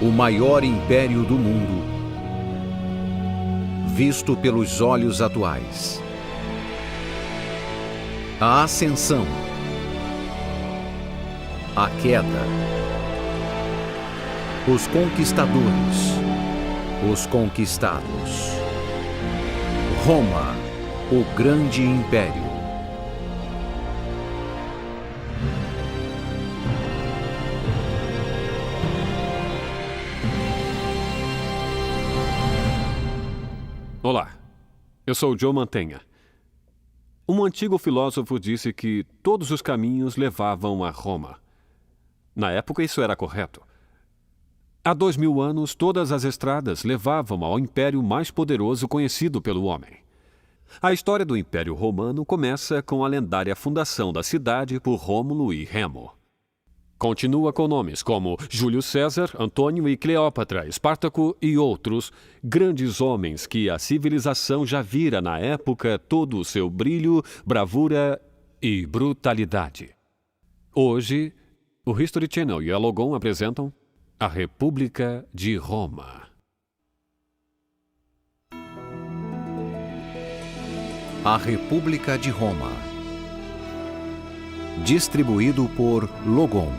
o maior império do mundo, visto pelos olhos atuais. A ascensão, a queda, os conquistadores, os conquistados. Roma, o grande império. Olá, eu sou Joe Mantegna. Um antigo filósofo disse que todos os caminhos levavam a Roma. Na época, isso era correto. Há 2000 anos, todas as estradas levavam ao império mais poderoso conhecido pelo homem. A história do Império Romano começa com a lendária fundação da cidade por Rômulo e Remo. Continua com nomes como Júlio César, Antônio e Cleópatra, Espartaco e outros, grandes homens que a civilização já vira na época todo o seu brilho, bravura e brutalidade. Hoje, o History Channel e a Logon apresentam a República de Roma. A República de Roma. Distribuído por Logon.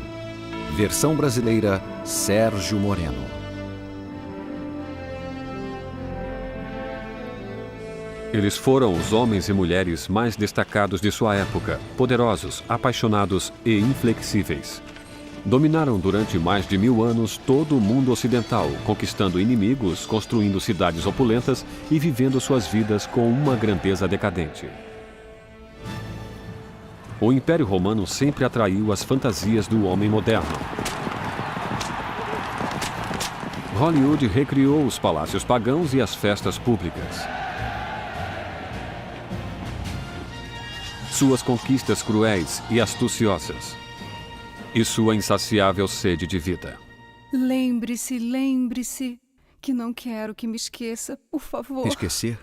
Versão brasileira, Sérgio Moreno. Eles foram os homens e mulheres mais destacados de sua época, poderosos, apaixonados e inflexíveis. Dominaram durante mais de 1000 anos todo o mundo ocidental, conquistando inimigos, construindo cidades opulentas e vivendo suas vidas com uma grandeza decadente. O Império Romano sempre atraiu as fantasias do homem moderno. Hollywood recriou os palácios pagãos e as festas públicas. Suas conquistas cruéis e astuciosas. E sua insaciável sede de vida. Lembre-se, que não quero que me esqueça, por favor. Esquecer?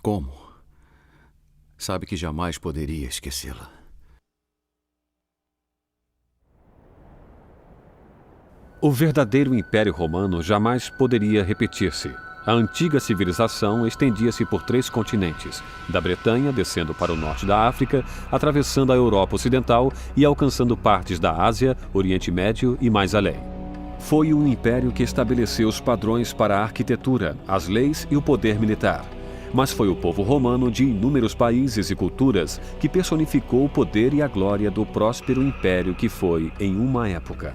Como? Sabe que jamais poderia esquecê-la. O verdadeiro Império Romano jamais poderia repetir-se. A antiga civilização estendia-se por 3 continentes, da Bretanha descendo para o norte da África, atravessando a Europa Ocidental e alcançando partes da Ásia, Oriente Médio e mais além. Foi um império que estabeleceu os padrões para a arquitetura, as leis e o poder militar. Mas foi o povo romano de inúmeros países e culturas que personificou o poder e a glória do próspero império que foi em uma época.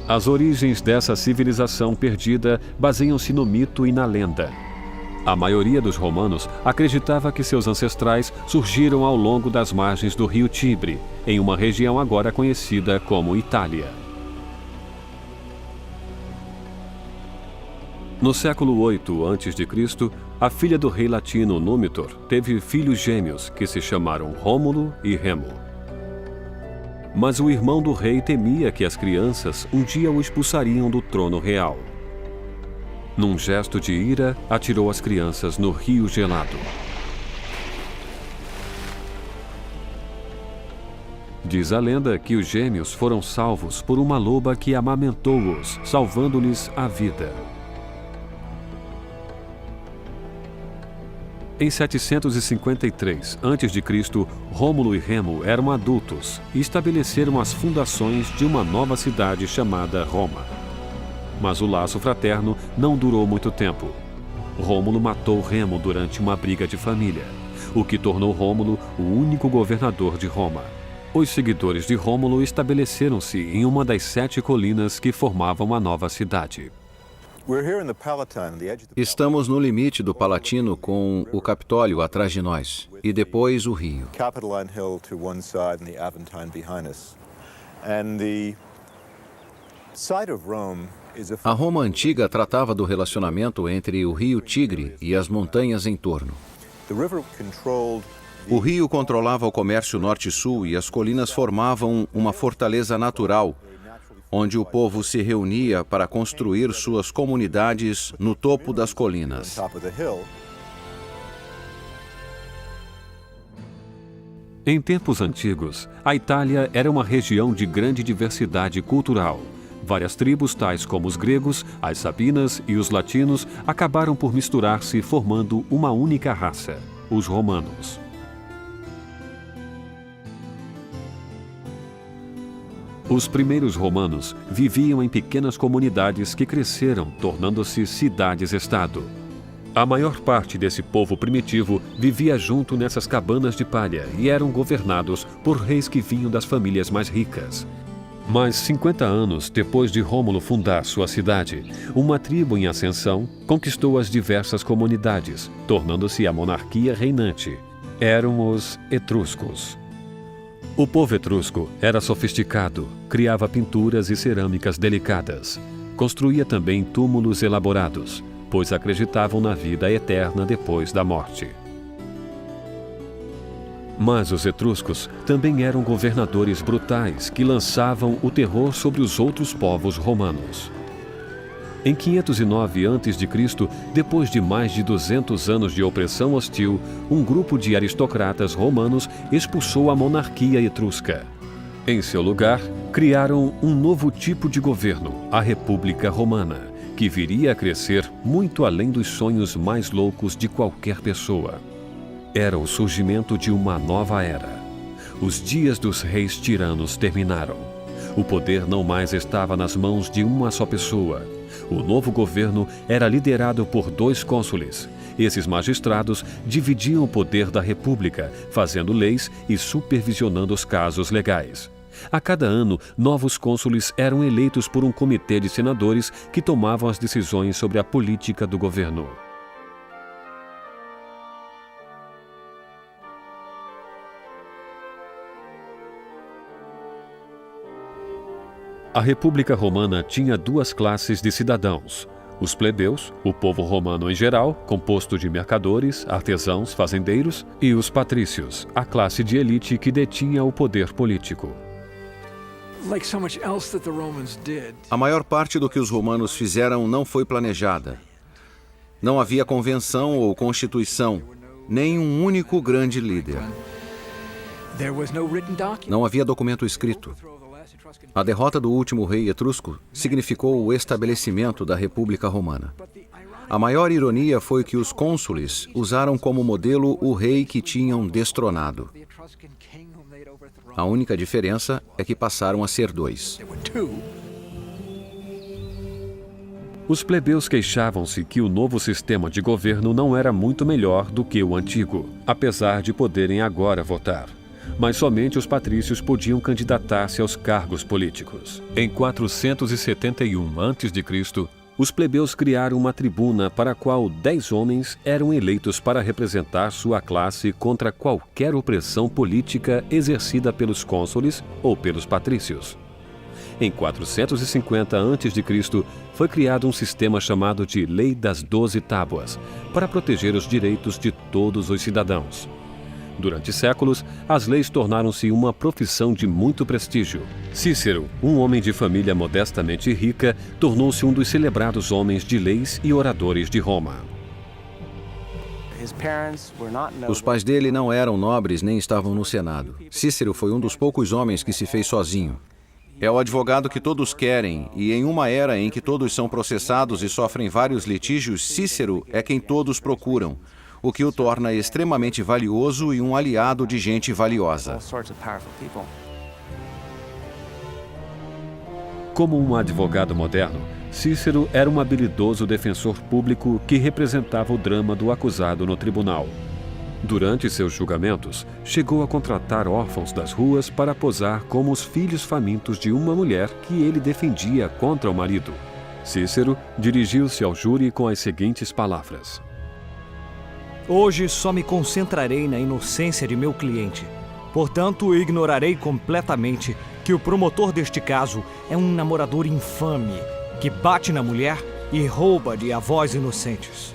As origens dessa civilização perdida baseiam-se no mito e na lenda. A maioria dos romanos acreditava que seus ancestrais surgiram ao longo das margens do rio Tibre, em uma região agora conhecida como Itália. No século VIII a.C., a filha do rei latino Númitor teve filhos gêmeos que se chamaram Rômulo e Remo. Mas o irmão do rei temia que as crianças um dia o expulsariam do trono real. Num gesto de ira, atirou as crianças no rio gelado. Diz a lenda que os gêmeos foram salvos por uma loba que amamentou-os, salvando-lhes a vida. Em 753 a.C., Rômulo e Remo eram adultos e estabeleceram as fundações de uma nova cidade chamada Roma. Mas o laço fraterno não durou muito tempo. Rômulo matou Remo durante uma briga de família, o que tornou Rômulo o único governador de Roma. Os seguidores de Rômulo estabeleceram-se em uma das 7 colinas que formavam a nova cidade. Estamos no limite do Palatino com o Capitólio atrás de nós e depois o rio. A Roma antiga tratava do relacionamento entre o rio Tigre e as montanhas em torno. O rio controlava o comércio norte-sul e as colinas formavam uma fortaleza natural, onde o povo se reunia para construir suas comunidades no topo das colinas. Em tempos antigos, a Itália era uma região de grande diversidade cultural. Várias tribos, tais como os gregos, as sabinas e os latinos, acabaram por misturar-se, formando uma única raça, os romanos. Os primeiros romanos viviam em pequenas comunidades que cresceram, tornando-se cidades-estado. A maior parte desse povo primitivo vivia junto nessas cabanas de palha e eram governados por reis que vinham das famílias mais ricas. Mas 50 anos depois de Rômulo fundar sua cidade, uma tribo em ascensão conquistou as diversas comunidades, tornando-se a monarquia reinante. Eram os etruscos. O povo etrusco era sofisticado, criava pinturas e cerâmicas delicadas. Construía também túmulos elaborados, pois acreditavam na vida eterna depois da morte. Mas os etruscos também eram governadores brutais que lançavam o terror sobre os outros povos romanos. Em 509 a.C., depois de mais de 200 anos de opressão hostil, um grupo de aristocratas romanos expulsou a monarquia etrusca. Em seu lugar, criaram um novo tipo de governo, a República Romana, que viria a crescer muito além dos sonhos mais loucos de qualquer pessoa. Era o surgimento de uma nova era. Os dias dos reis tiranos terminaram. O poder não mais estava nas mãos de uma só pessoa. O novo governo era liderado por 2 cônsules. Esses magistrados dividiam o poder da República, fazendo leis e supervisionando os casos legais. A cada ano, novos cônsules eram eleitos por um comitê de senadores que tomavam as decisões sobre a política do governo. A República Romana tinha 2 classes de cidadãos: os plebeus, o povo romano em geral, composto de mercadores, artesãos, fazendeiros, e os patrícios, a classe de elite que detinha o poder político. A maior parte do que os romanos fizeram não foi planejada. Não havia convenção ou constituição, nem um único grande líder. Não havia documento escrito. A derrota do último rei etrusco significou o estabelecimento da República Romana. A maior ironia foi que os cônsules usaram como modelo o rei que tinham destronado. A única diferença é que passaram a ser 2. Os plebeus queixavam-se que o novo sistema de governo não era muito melhor do que o antigo, apesar de poderem agora votar. Mas somente os patrícios podiam candidatar-se aos cargos políticos. Em 471 a.C., os plebeus criaram uma tribuna para a qual 10 homens eram eleitos para representar sua classe contra qualquer opressão política exercida pelos cônsules ou pelos patrícios. Em 450 a.C., foi criado um sistema chamado de Lei das 12 Tábuas, para proteger os direitos de todos os cidadãos. Durante séculos, as leis tornaram-se uma profissão de muito prestígio. Cícero, um homem de família modestamente rica, tornou-se um dos celebrados homens de leis e oradores de Roma. Os pais dele não eram nobres nem estavam no Senado. Cícero foi um dos poucos homens que se fez sozinho. É o advogado que todos querem, e em uma era em que todos são processados e sofrem vários litígios, Cícero é quem todos procuram, o que o torna extremamente valioso e um aliado de gente valiosa. Como um advogado moderno, Cícero era um habilidoso defensor público que representava o drama do acusado no tribunal. Durante seus julgamentos, chegou a contratar órfãos das ruas para posar como os filhos famintos de uma mulher que ele defendia contra o marido. Cícero dirigiu-se ao júri com as seguintes palavras: Hoje só me concentrarei na inocência de meu cliente. Portanto, ignorarei completamente que o promotor deste caso é um namorador infame que bate na mulher e rouba de avós inocentes.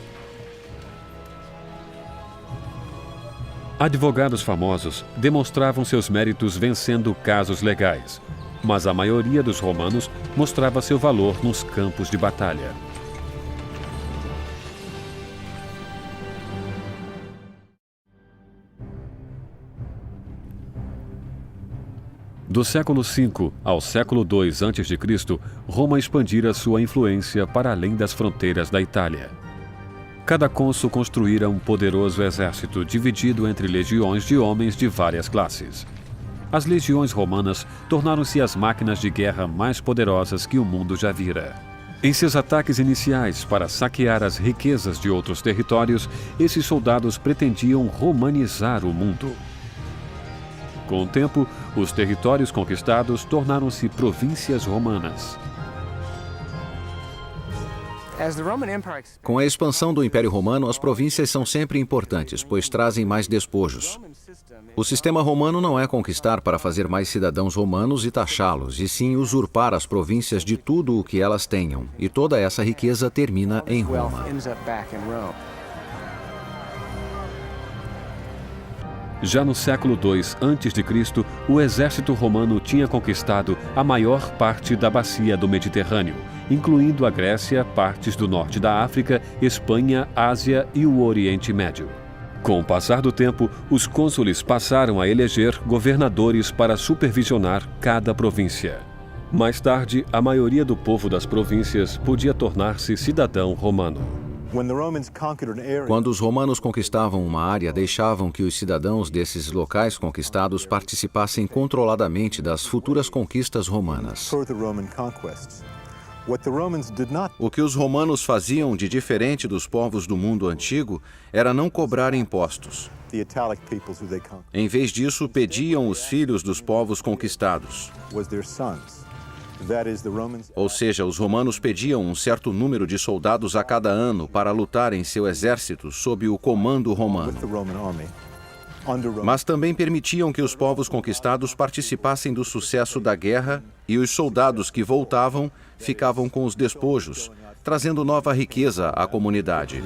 Advogados famosos demonstravam seus méritos vencendo casos legais, mas a maioria dos romanos mostrava seu valor nos campos de batalha. Do século V ao século II a.C., Roma expandira sua influência para além das fronteiras da Itália. Cada cônsul construíra um poderoso exército dividido entre legiões de homens de várias classes. As legiões romanas tornaram-se as máquinas de guerra mais poderosas que o mundo já vira. Em seus ataques iniciais para saquear as riquezas de outros territórios, esses soldados pretendiam romanizar o mundo. Com o tempo, os territórios conquistados tornaram-se províncias romanas. Com a expansão do Império Romano, as províncias são sempre importantes, pois trazem mais despojos. O sistema romano não é conquistar para fazer mais cidadãos romanos e taxá-los, e sim usurpar as províncias de tudo o que elas tenham, e toda essa riqueza termina em Roma. Já no século II a.C., o exército romano tinha conquistado a maior parte da bacia do Mediterrâneo, incluindo a Grécia, partes do norte da África, Espanha, Ásia e o Oriente Médio. Com o passar do tempo, os cônsules passaram a eleger governadores para supervisionar cada província. Mais tarde, a maioria do povo das províncias podia tornar-se cidadão romano. Quando os romanos conquistavam uma área, deixavam que os cidadãos desses locais conquistados participassem controladamente das futuras conquistas romanas. O que os romanos faziam de diferente dos povos do mundo antigo era não cobrar impostos. Em vez disso, pediam os filhos dos povos conquistados. Ou seja, os romanos pediam um certo número de soldados a cada ano para lutar em seu exército sob o comando romano. Mas também permitiam que os povos conquistados participassem do sucesso da guerra e os soldados que voltavam ficavam com os despojos, trazendo nova riqueza à comunidade.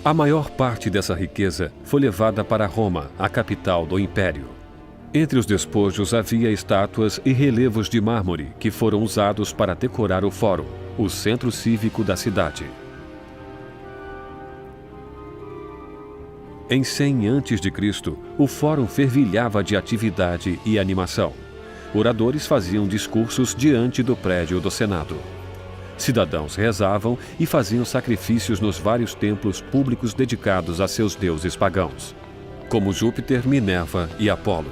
A maior parte dessa riqueza foi levada para Roma, a capital do Império. Entre os despojos havia estátuas e relevos de mármore que foram usados para decorar o Fórum, o centro cívico da cidade. Em 100 a.C., o Fórum fervilhava de atividade e animação. Oradores faziam discursos diante do prédio do Senado. Cidadãos rezavam e faziam sacrifícios nos vários templos públicos dedicados a seus deuses pagãos, como Júpiter, Minerva e Apolo.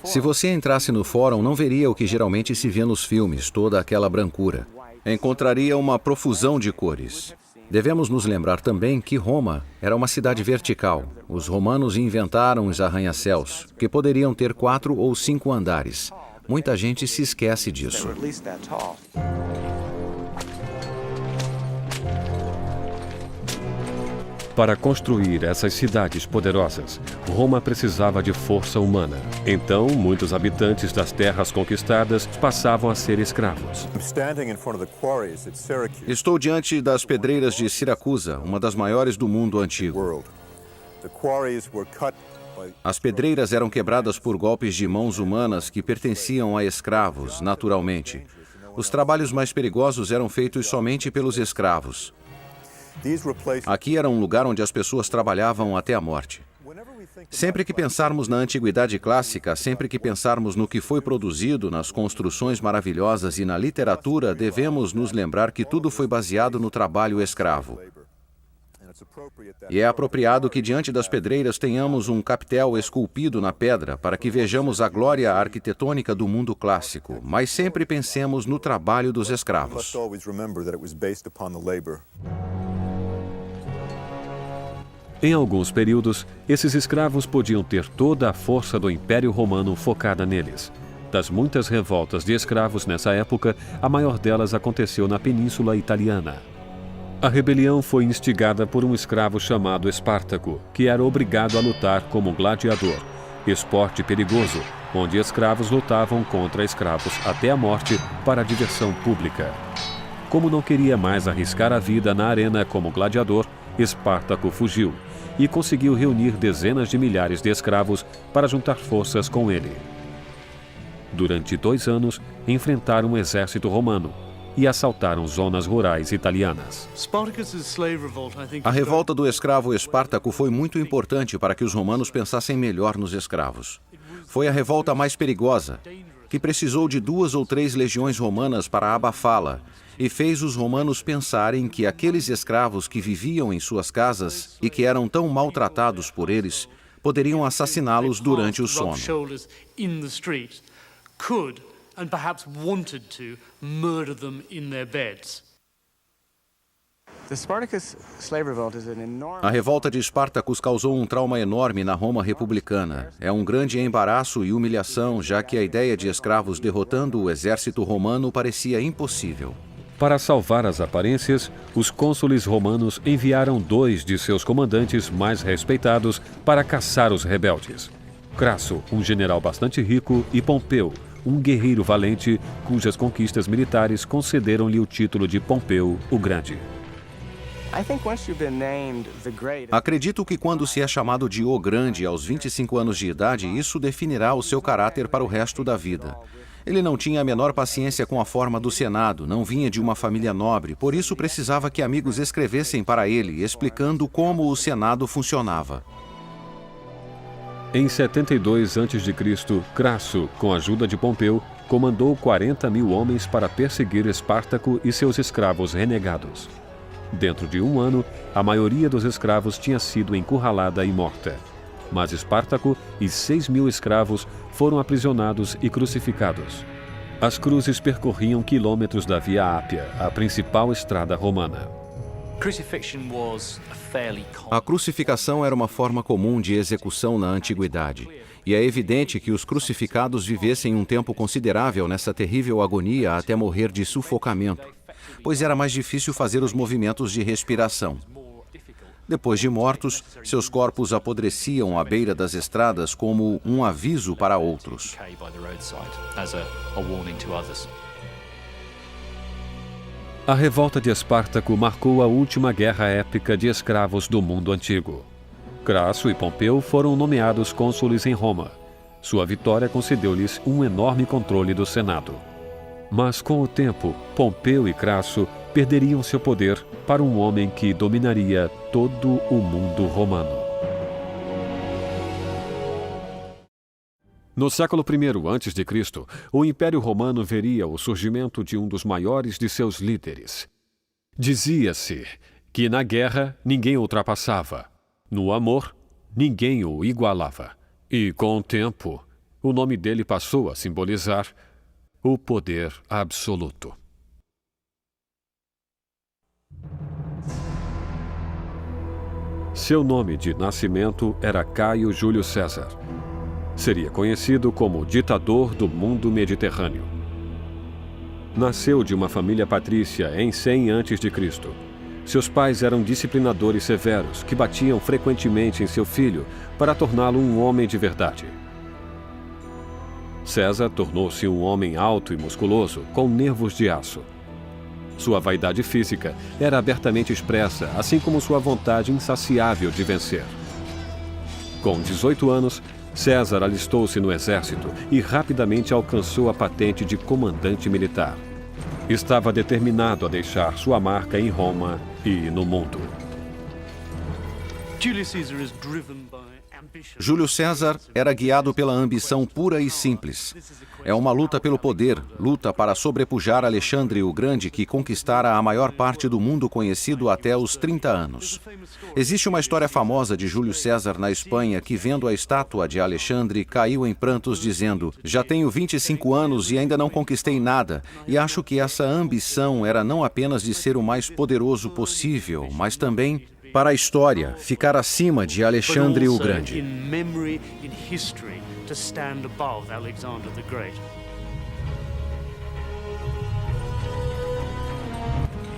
Se você entrasse no fórum, não veria o que geralmente se vê nos filmes, toda aquela brancura. Encontraria uma profusão de cores. Devemos nos lembrar também que Roma era uma cidade vertical. Os romanos inventaram os arranha-céus, que poderiam ter 4 ou 5 andares. Muita gente se esquece disso. Para construir essas cidades poderosas, Roma precisava de força humana. Então, muitos habitantes das terras conquistadas passavam a ser escravos. Estou diante das pedreiras de Siracusa, uma das maiores do mundo antigo. As pedreiras eram quebradas por golpes de mãos humanas que pertenciam a escravos, naturalmente. Os trabalhos mais perigosos eram feitos somente pelos escravos. Aqui era um lugar onde as pessoas trabalhavam até a morte. Sempre que pensarmos na antiguidade clássica, sempre que pensarmos no que foi produzido nas construções maravilhosas e na literatura, devemos nos lembrar que tudo foi baseado no trabalho escravo. E é apropriado que diante das pedreiras tenhamos um capitel esculpido na pedra para que vejamos a glória arquitetônica do mundo clássico, mas sempre pensemos no trabalho dos escravos. Em alguns períodos, esses escravos podiam ter toda a força do Império Romano focada neles. Das muitas revoltas de escravos nessa época, a maior delas aconteceu na Península Italiana. A rebelião foi instigada por um escravo chamado Espartaco, que era obrigado a lutar como gladiador, esporte perigoso, onde escravos lutavam contra escravos até a morte para a diversão pública. Como não queria mais arriscar a vida na arena como gladiador, Espartaco fugiu e conseguiu reunir dezenas de milhares de escravos para juntar forças com ele. Durante 2 anos, enfrentaram um exército romano, e assaltaram zonas rurais italianas. A revolta do escravo Espartaco foi muito importante para que os romanos pensassem melhor nos escravos. Foi a revolta mais perigosa, que precisou de 2 ou 3 legiões romanas para abafá-la, e fez os romanos pensarem que aqueles escravos que viviam em suas casas e que eram tão maltratados por eles, poderiam assassiná-los durante o sono. A revolta de Espartacus causou um trauma enorme na Roma republicana. É um grande embaraço e humilhação, já que a ideia de escravos derrotando o exército romano parecia impossível. Para salvar as aparências, os cônsules romanos enviaram 2 de seus comandantes mais respeitados para caçar os rebeldes. Crasso, um general bastante rico, e Pompeu, um guerreiro valente, cujas conquistas militares concederam-lhe o título de Pompeu o Grande. Acredito que quando se é chamado de O Grande aos 25 anos de idade, isso definirá o seu caráter para o resto da vida. Ele não tinha a menor paciência com a forma do Senado, não vinha de uma família nobre, por isso precisava que amigos escrevessem para ele, explicando como o Senado funcionava. Em 72 a.C., Crasso, com a ajuda de Pompeu, comandou 40.000 homens para perseguir Espartaco e seus escravos renegados. Dentro de 1 ano, a maioria dos escravos tinha sido encurralada e morta. Mas Espartaco e 6.000 escravos foram aprisionados e crucificados. As cruzes percorriam quilômetros da Via Ápia, a principal estrada romana. A crucificação era uma forma comum de execução na antiguidade. E é evidente que os crucificados vivessem um tempo considerável nessa terrível agonia até morrer de sufocamento, pois era mais difícil fazer os movimentos de respiração. Depois de mortos, seus corpos apodreciam à beira das estradas como um aviso para outros. A revolta de Espartaco marcou a última guerra épica de escravos do mundo antigo. Crasso e Pompeu foram nomeados cônsules em Roma. Sua vitória concedeu-lhes um enorme controle do Senado. Mas com o tempo, Pompeu e Crasso perderiam seu poder para um homem que dominaria todo o mundo romano. No século I a.C., o Império Romano veria o surgimento de um dos maiores de seus líderes. Dizia-se que na guerra ninguém o ultrapassava, no amor ninguém o igualava. E com o tempo, o nome dele passou a simbolizar o poder absoluto. Seu nome de nascimento era Caio Júlio César. Seria conhecido como ditador do mundo mediterrâneo. Nasceu de uma família patrícia em 100 a.C. Seus pais eram disciplinadores severos que batiam frequentemente em seu filho para torná-lo um homem de verdade. César tornou-se um homem alto e musculoso, com nervos de aço. Sua vaidade física era abertamente expressa, assim como sua vontade insaciável de vencer. Com 18 anos, César alistou-se no exército e rapidamente alcançou a patente de comandante militar. Estava determinado a deixar sua marca em Roma e no mundo. Júlio César era guiado pela ambição pura e simples. É uma luta pelo poder, luta para sobrepujar Alexandre o Grande, que conquistara a maior parte do mundo conhecido até os 30 anos. Existe uma história famosa de Júlio César na Espanha que, vendo a estátua de Alexandre, caiu em prantos dizendo: "Já tenho 25 anos e ainda não conquistei nada." E acho que essa ambição era não apenas de ser o mais poderoso possível, mas também para a história, ficar acima de Alexandre o Grande.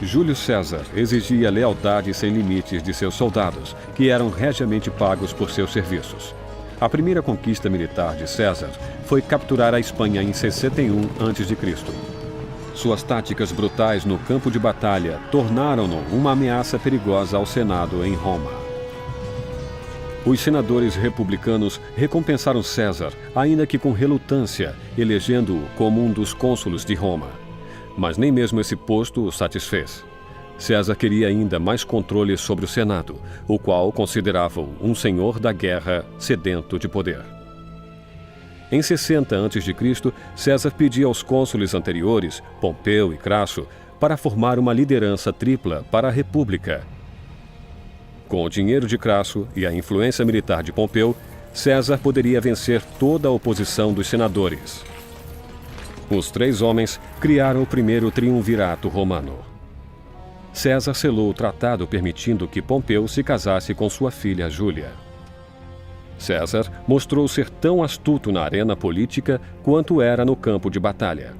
Júlio César exigia lealdade sem limites de seus soldados, que eram regiamente pagos por seus serviços. A primeira conquista militar de César foi capturar a Espanha em 61 a.C. Suas táticas brutais no campo de batalha tornaram-no uma ameaça perigosa ao Senado em Roma. Os senadores republicanos recompensaram César, ainda que com relutância, elegendo-o como um dos cônsulos de Roma. Mas nem mesmo esse posto o satisfez. César queria ainda mais controle sobre o Senado, o qual considerava um senhor da guerra sedento de poder. Em 60 a.C., César pedia aos cônsules anteriores, Pompeu e Crasso, para formar uma liderança tripla para a República. Com o dinheiro de Crasso e a influência militar de Pompeu, César poderia vencer toda a oposição dos senadores. Os 3 homens criaram o primeiro triunvirato romano. César selou o tratado permitindo que Pompeu se casasse com sua filha Júlia. César mostrou ser tão astuto na arena política quanto era no campo de batalha.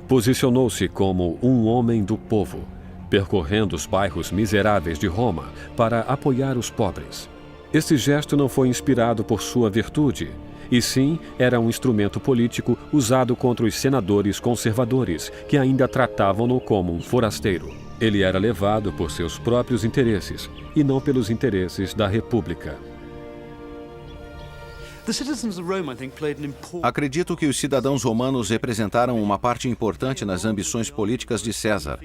Posicionou-se como um homem do povo, percorrendo os bairros miseráveis de Roma para apoiar os pobres. Este gesto não foi inspirado por sua virtude, e sim era um instrumento político usado contra os senadores conservadores, que ainda tratavam-no como um forasteiro. Ele era levado por seus próprios interesses e não pelos interesses da República. Acredito que os cidadãos romanos representaram uma parte importante nas ambições políticas de César.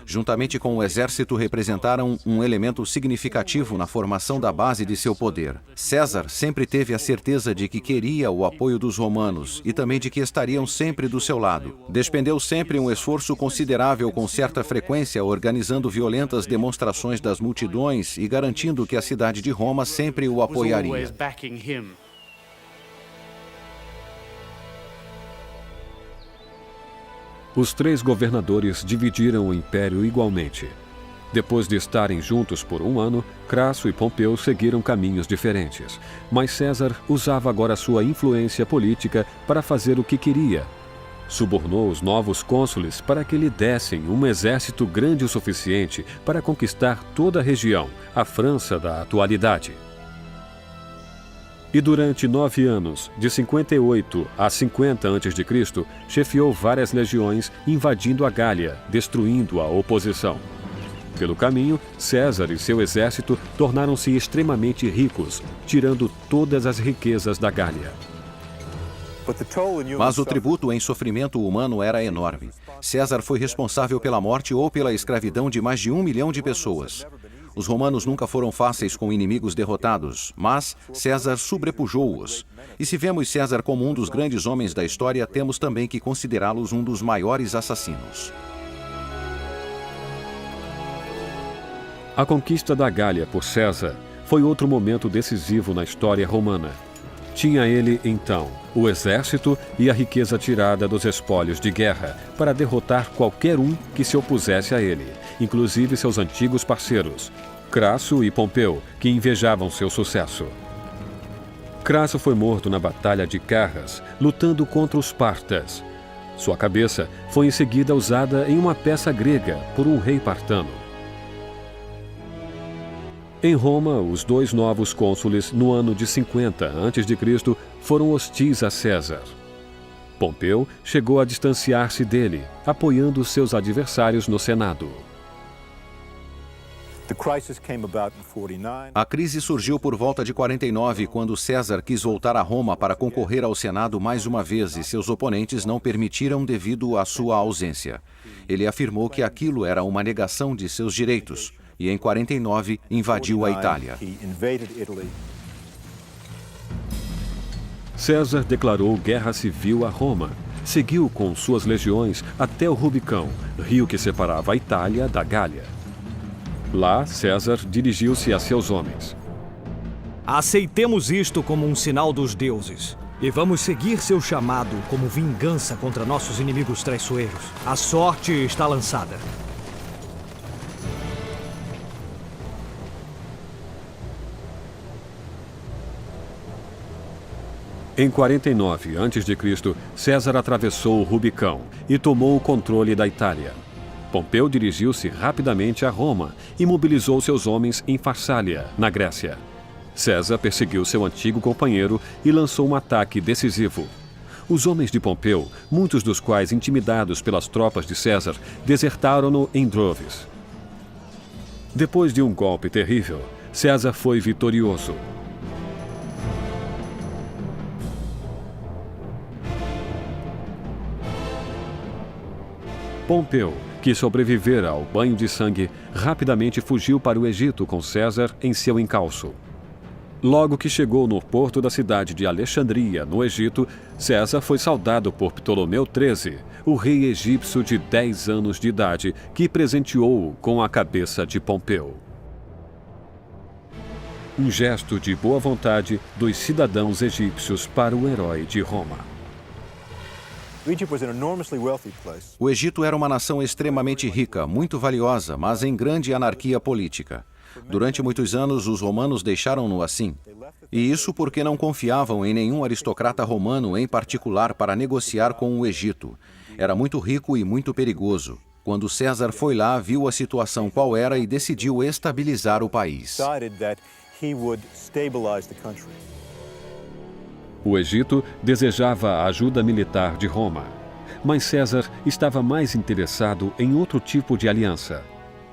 Juntamente com o exército, representaram um elemento significativo na formação da base de seu poder. César sempre teve a certeza de que queria o apoio dos romanos e também de que estariam sempre do seu lado. Despendeu sempre um esforço considerável com certa frequência, organizando violentas demonstrações das multidões e garantindo que a cidade de Roma sempre o apoiaria. Os 3 governadores dividiram o império igualmente. Depois de estarem juntos por 1 ano, Crasso e Pompeu seguiram caminhos diferentes. Mas César usava agora sua influência política para fazer o que queria. Subornou os novos cônsules para que lhe dessem um exército grande o suficiente para conquistar toda a região, a França da atualidade. E durante 9 anos, de 58 a 50 a.C., chefiou várias legiões, invadindo a Gália, destruindo a oposição. Pelo caminho, César e seu exército tornaram-se extremamente ricos, tirando todas as riquezas da Gália. Mas o tributo em sofrimento humano era enorme. César foi responsável pela morte ou pela escravidão de mais de 1 milhão de pessoas. Os romanos nunca foram fáceis com inimigos derrotados, mas César sobrepujou-os. E se vemos César como um dos grandes homens da história, temos também que considerá-los um dos maiores assassinos. A conquista da Gália por César foi outro momento decisivo na história romana. Tinha ele, então, o exército e a riqueza tirada dos espólios de guerra para derrotar qualquer um que se opusesse a ele, inclusive seus antigos parceiros, Crasso e Pompeu, que invejavam seu sucesso. Crasso foi morto na Batalha de Carras, lutando contra os partas. Sua cabeça foi em seguida usada em uma peça grega por um rei partano. Em Roma, os 2 novos cônsules, no ano de 50 a.C., foram hostis a César. Pompeu chegou a distanciar-se dele, apoiando seus adversários no Senado. A crise surgiu por volta de 49, quando César quis voltar a Roma para concorrer ao Senado mais uma vez e seus oponentes não permitiram devido à sua ausência. Ele afirmou que aquilo era uma negação de seus direitos. E em 49 invadiu a Itália. César declarou guerra civil a Roma. Seguiu com suas legiões até o Rubicão, rio que separava a Itália da Gália. Lá, César dirigiu-se a seus homens. Aceitemos isto como um sinal dos deuses. E vamos seguir seu chamado como vingança contra nossos inimigos traiçoeiros. A sorte está lançada. Em 49 a.C., César atravessou o Rubicão e tomou o controle da Itália. Pompeu dirigiu-se rapidamente a Roma e mobilizou seus homens em Farsália, na Grécia. César perseguiu seu antigo companheiro e lançou um ataque decisivo. Os homens de Pompeu, muitos dos quais intimidados pelas tropas de César, desertaram-no em droves. Depois de um golpe terrível, César foi vitorioso. Pompeu, que sobrevivera ao banho de sangue, rapidamente fugiu para o Egito com César em seu encalço. Logo que chegou no porto da cidade de Alexandria, no Egito, César foi saudado por Ptolomeu XIII, o rei egípcio de 10 anos de idade, que presenteou-o com a cabeça de Pompeu. Um gesto de boa vontade dos cidadãos egípcios para o herói de Roma. O Egito era uma nação extremamente rica, muito valiosa, mas em grande anarquia política. Durante muitos anos, os romanos deixaram-no assim. E isso porque não confiavam em nenhum aristocrata romano em particular para negociar com o Egito. Era muito rico e muito perigoso. Quando César foi lá, viu a situação qual era e decidiu estabilizar o país. O Egito desejava a ajuda militar de Roma, mas César estava mais interessado em outro tipo de aliança.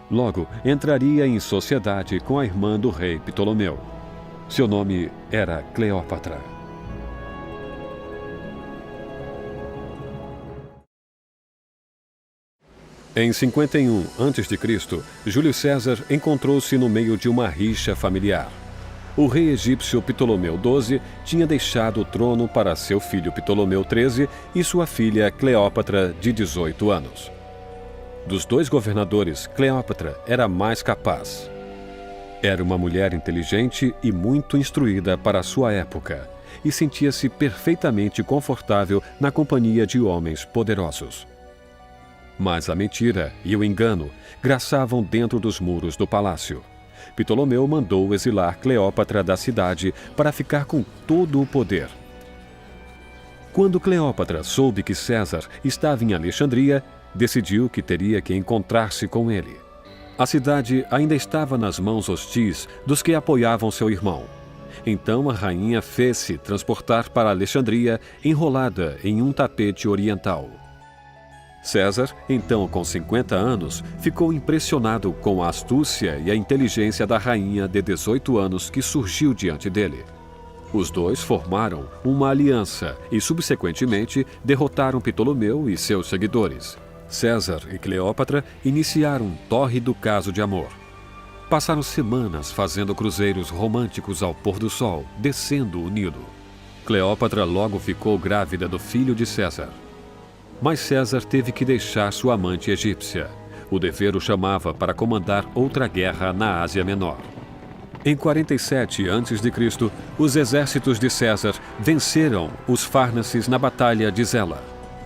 Logo, entraria em sociedade com a irmã do rei Ptolomeu. Seu nome era Cleópatra. Em 51 a.C., Júlio César encontrou-se no meio de uma rixa familiar. O rei egípcio Ptolomeu XII tinha deixado o trono para seu filho Ptolomeu XIII e sua filha Cleópatra, de 18 anos. Dos dois governadores, Cleópatra era mais capaz. Era uma mulher inteligente e muito instruída para a sua época, e sentia-se perfeitamente confortável na companhia de homens poderosos. Mas a mentira e o engano graçavam dentro dos muros do palácio. Ptolomeu mandou exilar Cleópatra da cidade para ficar com todo o poder. Quando Cleópatra soube que César estava em Alexandria, decidiu que teria que encontrar-se com ele. A cidade ainda estava nas mãos hostis dos que apoiavam seu irmão. Então a rainha fez-se transportar para Alexandria, enrolada em um tapete oriental. César, então com 50 anos, ficou impressionado com a astúcia e a inteligência da rainha de 18 anos que surgiu diante dele. Os dois formaram uma aliança e, subsequentemente, derrotaram Ptolomeu e seus seguidores. César e Cleópatra iniciaram um tórrido caso de amor. Passaram semanas fazendo cruzeiros românticos ao pôr do sol, descendo o Nilo. Cleópatra logo ficou grávida do filho de César. Mas César teve que deixar sua amante egípcia. O dever o chamava para comandar outra guerra na Ásia Menor. Em 47 a.C., os exércitos de César venceram os Fárnaces na Batalha de Zela.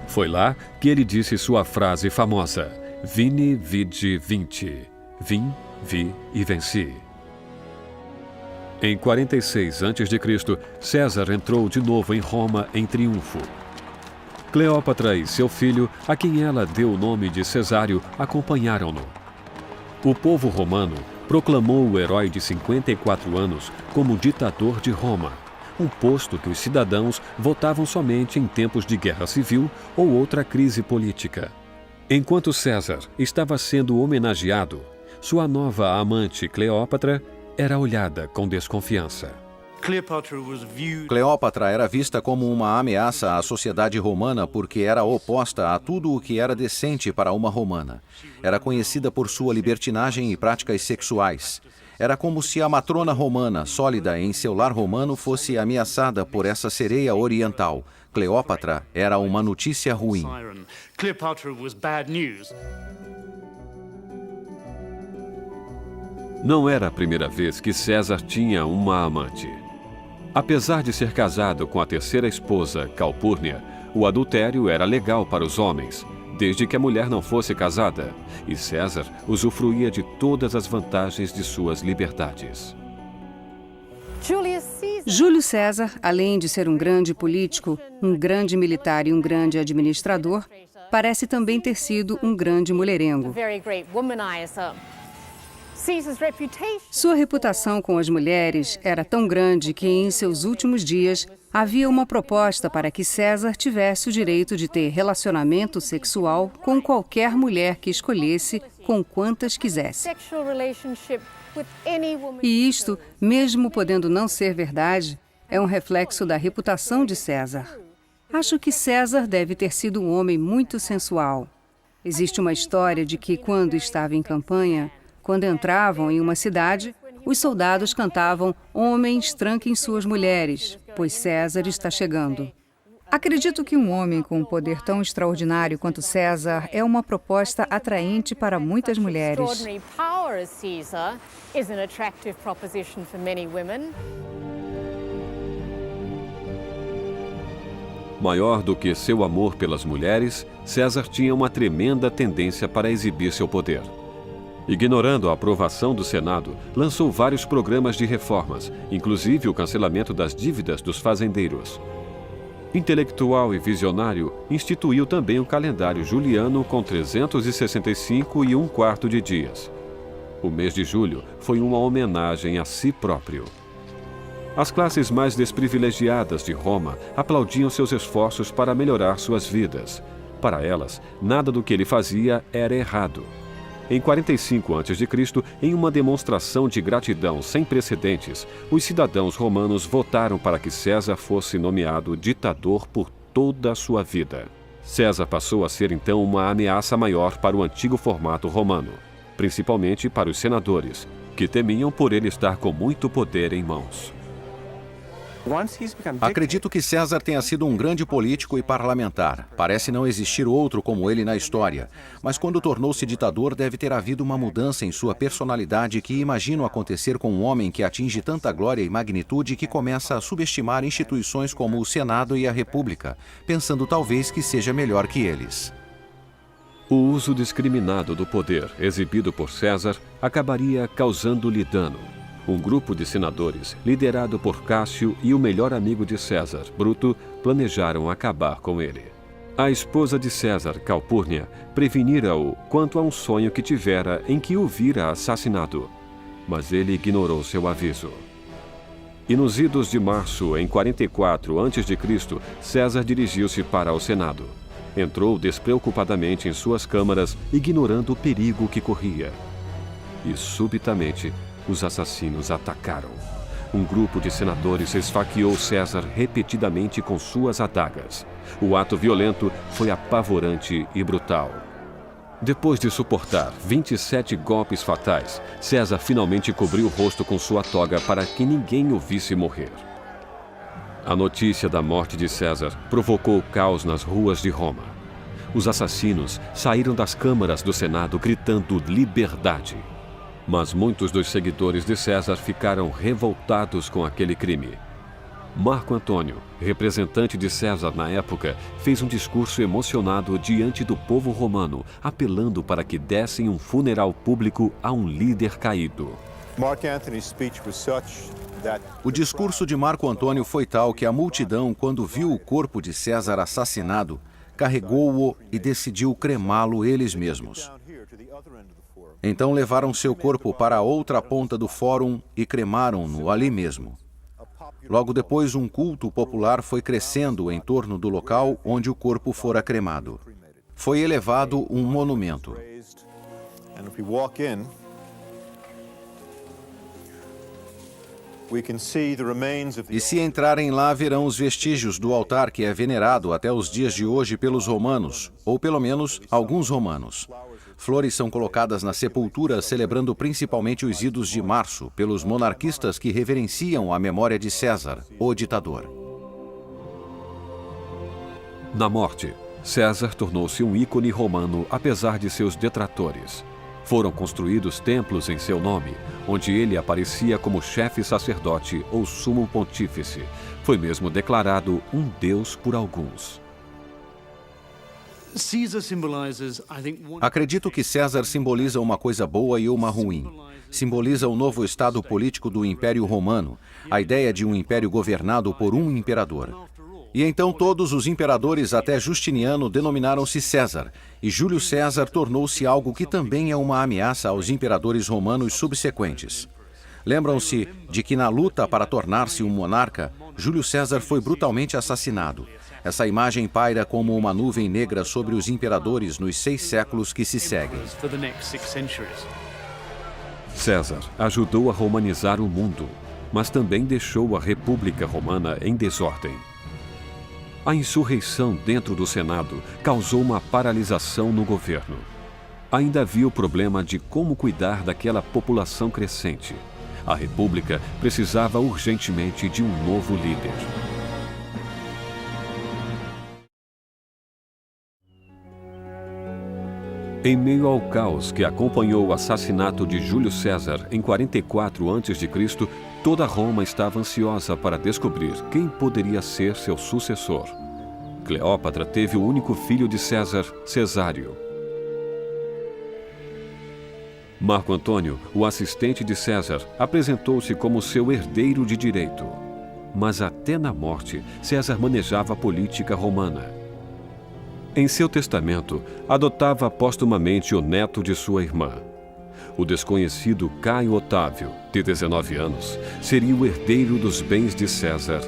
Foi lá que ele disse sua frase famosa: Vini, vidi, vinci. Vim, vi e venci. Em 46 a.C., César entrou de novo em Roma em triunfo. Cleópatra e seu filho, a quem ela deu o nome de Cesário, acompanharam-no. O povo romano proclamou o herói de 54 anos como ditador de Roma, um posto que os cidadãos votavam somente em tempos de guerra civil ou outra crise política. Enquanto César estava sendo homenageado, sua nova amante Cleópatra era olhada com desconfiança. Cleópatra era vista como uma ameaça à sociedade romana porque era oposta a tudo o que era decente para uma romana. Era conhecida por sua libertinagem e práticas sexuais. Era como se a matrona romana, sólida em seu lar romano, fosse ameaçada por essa sereia oriental. Cleópatra era uma notícia ruim. Não era a primeira vez que César tinha uma amante. Apesar de ser casado com a terceira esposa, Calpurnia, o adultério era legal para os homens, desde que a mulher não fosse casada, e César usufruía de todas as vantagens de suas liberdades. Júlio César, além de ser um grande político, um grande militar e um grande administrador, parece também ter sido um grande mulherengo. Sua reputação com as mulheres era tão grande que, em seus últimos dias, havia uma proposta para que César tivesse o direito de ter relacionamento sexual com qualquer mulher que escolhesse, com quantas quisesse. E isto, mesmo podendo não ser verdade, é um reflexo da reputação de César. Acho que César deve ter sido um homem muito sensual. Existe uma história de que, quando estava em campanha, quando entravam em uma cidade, os soldados cantavam "Homens, tranquem suas mulheres, pois César está chegando". Acredito que um homem com um poder tão extraordinário quanto César é uma proposta atraente para muitas mulheres. Maior do que seu amor pelas mulheres, César tinha uma tremenda tendência para exibir seu poder. Ignorando a aprovação do Senado, lançou vários programas de reformas, inclusive o cancelamento das dívidas dos fazendeiros. Intelectual e visionário, instituiu também o calendário juliano com 365 e um quarto de dias. O mês de julho foi uma homenagem a si próprio. As classes mais desprivilegiadas de Roma aplaudiam seus esforços para melhorar suas vidas. Para elas, nada do que ele fazia era errado. Em 45 a.C., em uma demonstração de gratidão sem precedentes, os cidadãos romanos votaram para que César fosse nomeado ditador por toda a sua vida. César passou a ser então uma ameaça maior para o antigo formato romano, principalmente para os senadores, que temiam por ele estar com muito poder em mãos. Acredito que César tenha sido um grande político e parlamentar. Parece não existir outro como ele na história. Mas quando tornou-se ditador, deve ter havido uma mudança em sua personalidade que imagino acontecer com um homem que atinge tanta glória e magnitude que começa a subestimar instituições como o Senado e a República, pensando talvez que seja melhor que eles. O uso discriminado do poder exibido por César acabaria causando-lhe dano. Um grupo de senadores, liderado por Cássio e o melhor amigo de César, Bruto, planejaram acabar com ele. A esposa de César, Calpurnia, prevenira-o quanto a um sonho que tivera em que o vira assassinado, mas ele ignorou seu aviso. E nos idos de março, em 44 a.C., César dirigiu-se para o Senado. Entrou despreocupadamente em suas câmaras, ignorando o perigo que corria. E, subitamente, os assassinos atacaram. Um grupo de senadores esfaqueou César repetidamente com suas adagas. O ato violento foi apavorante e brutal. Depois de suportar 27 golpes fatais, César finalmente cobriu o rosto com sua toga para que ninguém o visse morrer. A notícia da morte de César provocou caos nas ruas de Roma. Os assassinos saíram das câmaras do Senado gritando liberdade. Mas muitos dos seguidores de César ficaram revoltados com aquele crime. Marco Antônio, representante de César na época, fez um discurso emocionado diante do povo romano, apelando para que dessem um funeral público a um líder caído. O discurso de Marco Antônio foi tal que a multidão, quando viu o corpo de César assassinado, carregou-o e decidiu cremá-lo eles mesmos. Então levaram seu corpo para a outra ponta do fórum e cremaram-no ali mesmo. Logo depois, um culto popular foi crescendo em torno do local onde o corpo fora cremado. Foi elevado um monumento. E se entrarem lá, verão os vestígios do altar que é venerado até os dias de hoje pelos romanos, ou pelo menos alguns romanos. Flores são colocadas na sepultura, celebrando principalmente os idos de março, pelos monarquistas que reverenciam a memória de César, o ditador. Na morte, César tornou-se um ícone romano, apesar de seus detratores. Foram construídos templos em seu nome, onde ele aparecia como chefe sacerdote ou sumo pontífice. Foi mesmo declarado um deus por alguns. Acredito que César simboliza uma coisa boa e uma ruim. Simboliza o novo estado político do Império Romano, a ideia de um império governado por um imperador. E então todos os imperadores até Justiniano denominaram-se César, e Júlio César tornou-se algo que também é uma ameaça aos imperadores romanos subsequentes. Lembram-se de que na luta para tornar-se um monarca, Júlio César foi brutalmente assassinado. Essa imagem paira como uma nuvem negra sobre os imperadores nos 6 séculos que se seguem. César ajudou a romanizar o mundo, mas também deixou a República Romana em desordem. A insurreição dentro do Senado causou uma paralisação no governo. Ainda havia o problema de como cuidar daquela população crescente. A República precisava urgentemente de um novo líder. Em meio ao caos que acompanhou o assassinato de Júlio César em 44 a.C., toda Roma estava ansiosa para descobrir quem poderia ser seu sucessor. Cleópatra teve o único filho de César, Cesário. Marco Antônio, o assistente de César, apresentou-se como seu herdeiro de direito. Mas até na morte, César manejava a política romana. Em seu testamento, adotava póstumamente o neto de sua irmã. O desconhecido Caio Otávio, de 19 anos, seria o herdeiro dos bens de César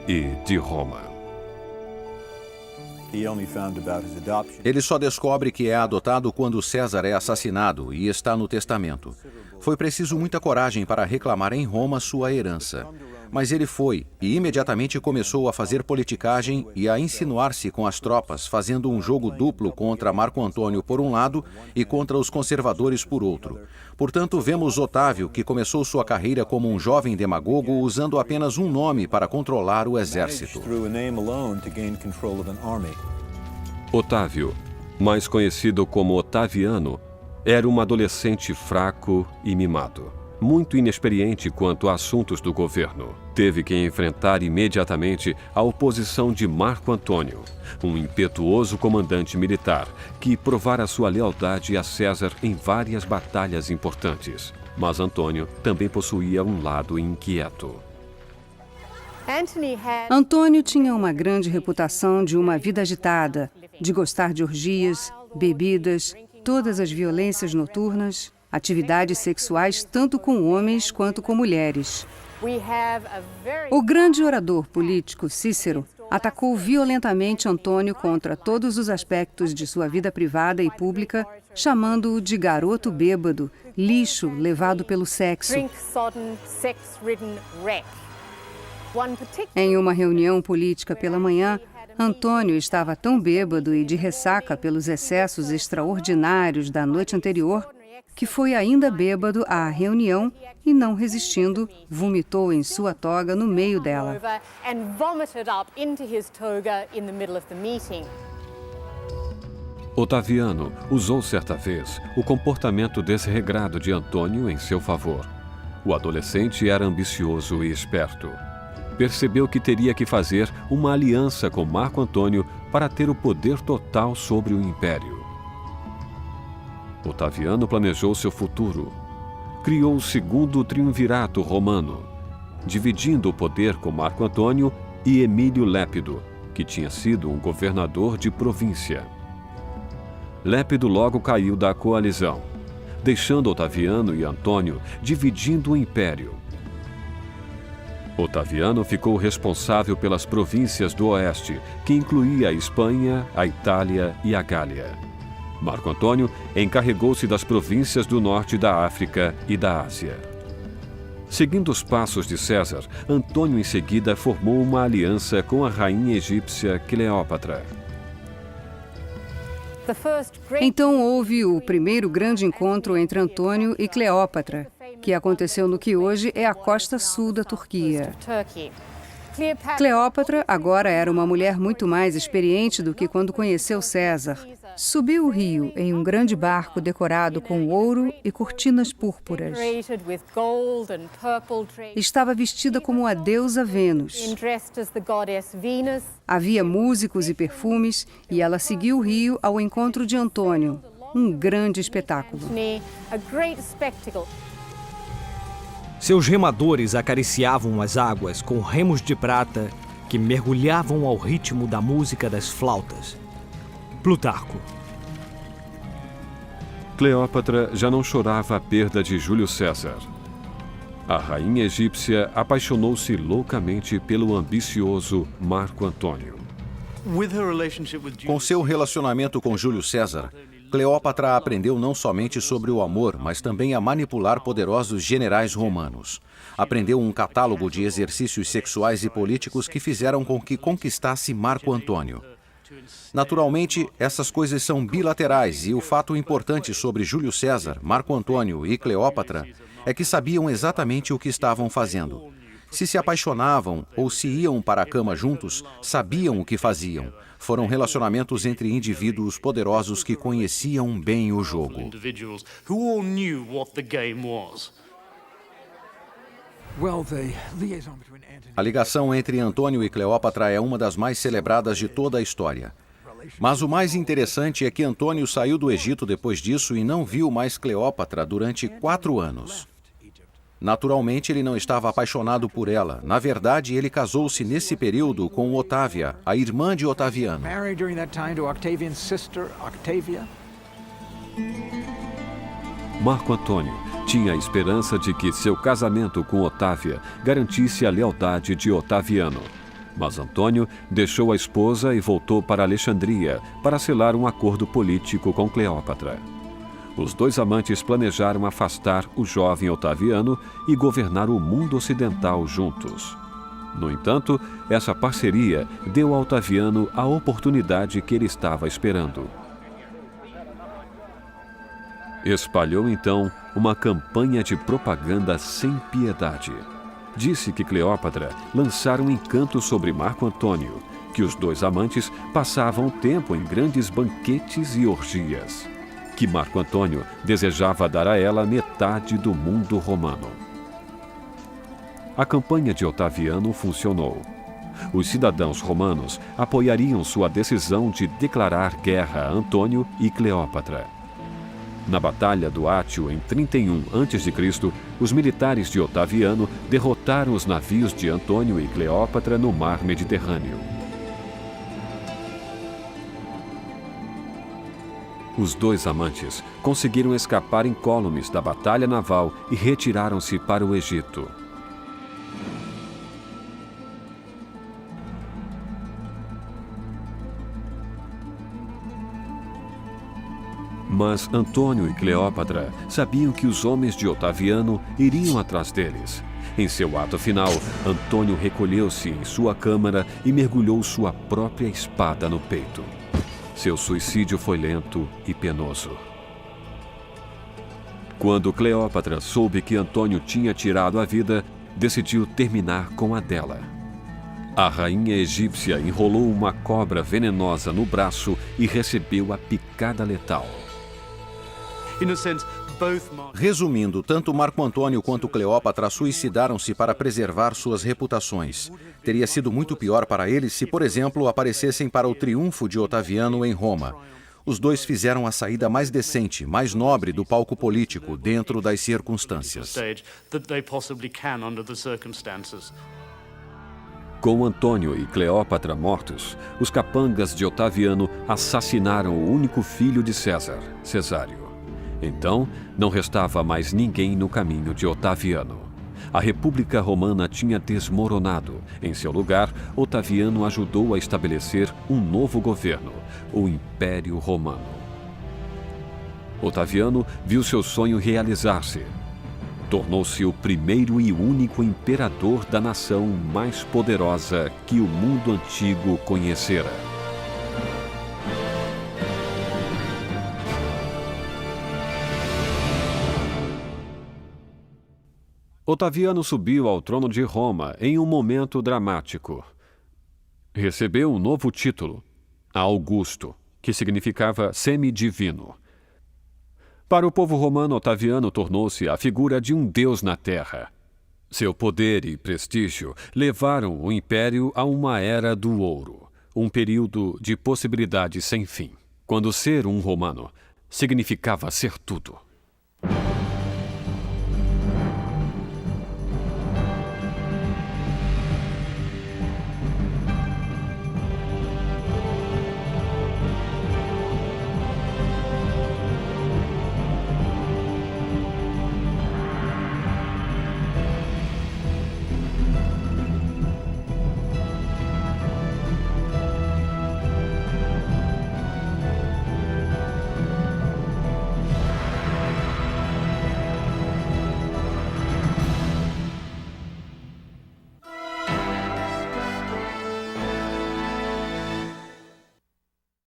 e de Roma. Ele só descobre que é adotado quando César é assassinado e está no testamento. Foi preciso muita coragem para reclamar em Roma sua herança. Mas ele foi e imediatamente começou a fazer politicagem e a insinuar-se com as tropas, fazendo um jogo duplo contra Marco Antônio por um lado e contra os conservadores por outro. Portanto, vemos Otávio, que começou sua carreira como um jovem demagogo usando apenas um nome para controlar o exército. Otávio, mais conhecido como Otaviano, era um adolescente fraco e mimado, muito inexperiente quanto a assuntos do governo. Teve que enfrentar imediatamente a oposição de Marco Antônio, um impetuoso comandante militar que provara sua lealdade a César em várias batalhas importantes. Mas Antônio também possuía um lado inquieto. Antônio tinha uma grande reputação de uma vida agitada, de gostar de orgias, bebidas, todas as violências noturnas, atividades sexuais tanto com homens quanto com mulheres. O grande orador político Cícero atacou violentamente Antônio contra todos os aspectos de sua vida privada e pública, chamando-o de garoto bêbado, lixo levado pelo sexo. Em uma reunião política pela manhã, Antônio estava tão bêbado e de ressaca pelos excessos extraordinários da noite anterior que foi ainda bêbado à reunião e, não resistindo, vomitou em sua toga no meio dela. Otaviano usou certa vez o comportamento desregrado de Antônio em seu favor. O adolescente era ambicioso e esperto. Percebeu que teria que fazer uma aliança com Marco Antônio para ter o poder total sobre o império. Otaviano planejou seu futuro. Criou o segundo triunvirato romano, dividindo o poder com Marco Antônio e Emílio Lépido, que tinha sido um governador de província. Lépido logo caiu da coalizão, deixando Otaviano e Antônio dividindo o império. Otaviano ficou responsável pelas províncias do oeste, que incluía a Espanha, a Itália e a Gália. Marco Antônio encarregou-se das províncias do norte da África e da Ásia. Seguindo os passos de César, Antônio em seguida formou uma aliança com a rainha egípcia Cleópatra. Então houve o primeiro grande encontro entre Antônio e Cleópatra, que aconteceu no que hoje é a costa sul da Turquia. Cleópatra agora era uma mulher muito mais experiente do que quando conheceu César. Subiu o rio em um grande barco decorado com ouro e cortinas púrpuras. Estava vestida como a deusa Vênus. Havia músicos e perfumes e ela seguiu o rio ao encontro de Antônio. Um grande espetáculo. Seus remadores acariciavam as águas com remos de prata que mergulhavam ao ritmo da música das flautas. Plutarco. Cleópatra já não chorava a perda de Júlio César. A rainha egípcia apaixonou-se loucamente pelo ambicioso Marco Antônio. Com seu relacionamento com Júlio César, Cleópatra aprendeu não somente sobre o amor, mas também a manipular poderosos generais romanos. Aprendeu um catálogo de exercícios sexuais e políticos que fizeram com que conquistasse Marco Antônio. Naturalmente, essas coisas são bilaterais e o fato importante sobre Júlio César, Marco Antônio e Cleópatra é que sabiam exatamente o que estavam fazendo. Se apaixonavam ou se iam para a cama juntos, sabiam o que faziam. Foram relacionamentos entre indivíduos poderosos que conheciam bem o jogo. A ligação entre Antônio e Cleópatra é uma das mais celebradas de toda a história. Mas o mais interessante é que Antônio saiu do Egito depois disso e não viu mais Cleópatra durante 4 anos. Naturalmente, ele não estava apaixonado por ela. Na verdade, ele casou-se nesse período com Otávia, a irmã de Otaviano. Marco Antônio tinha a esperança de que seu casamento com Otávia garantisse a lealdade de Otaviano. Mas Antônio deixou a esposa e voltou para Alexandria para selar um acordo político com Cleópatra. Os dois amantes planejaram afastar o jovem Otaviano e governar o mundo ocidental juntos. No entanto, essa parceria deu a Otaviano a oportunidade que ele estava esperando. Espalhou então uma campanha de propaganda sem piedade. Disse que Cleópatra lançara um encanto sobre Marco Antônio, que os dois amantes passavam tempo em grandes banquetes e orgias, que Marco Antônio desejava dar a ela metade do mundo romano. A campanha de Otaviano funcionou. Os cidadãos romanos apoiariam sua decisão de declarar guerra a Antônio e Cleópatra. Na Batalha do Átio, em 31 a.C., os militares de Otaviano derrotaram os navios de Antônio e Cleópatra no mar Mediterrâneo. Os dois amantes conseguiram escapar incólumes da batalha naval e retiraram-se para o Egito. Mas Antônio e Cleópatra sabiam que os homens de Otaviano iriam atrás deles. Em seu ato final, Antônio recolheu-se em sua câmara e mergulhou sua própria espada no peito. Seu suicídio foi lento e penoso. Quando Cleópatra soube que Antônio tinha tirado a vida, decidiu terminar com a dela. A rainha egípcia enrolou uma cobra venenosa no braço e recebeu a picada letal. Resumindo, tanto Marco Antônio quanto Cleópatra suicidaram-se para preservar suas reputações. Teria sido muito pior para eles se, por exemplo, aparecessem para o triunfo de Otaviano em Roma. Os dois fizeram a saída mais decente, mais nobre do palco político, dentro das circunstâncias. Com Antônio e Cleópatra mortos, os capangas de Otaviano assassinaram o único filho de César, Cesário. Então, não restava mais ninguém no caminho de Otaviano. A República Romana tinha desmoronado. Em seu lugar, Otaviano ajudou a estabelecer um novo governo, o Império Romano. Otaviano viu seu sonho realizar-se. Tornou-se o primeiro e único imperador da nação mais poderosa que o mundo antigo conhecera. Otaviano subiu ao trono de Roma em um momento dramático. Recebeu um novo título, Augusto, que significava semidivino. Para o povo romano, Otaviano tornou-se a figura de um deus na terra. Seu poder e prestígio levaram o império a uma era do ouro, um período de possibilidades sem fim, quando ser um romano significava ser tudo.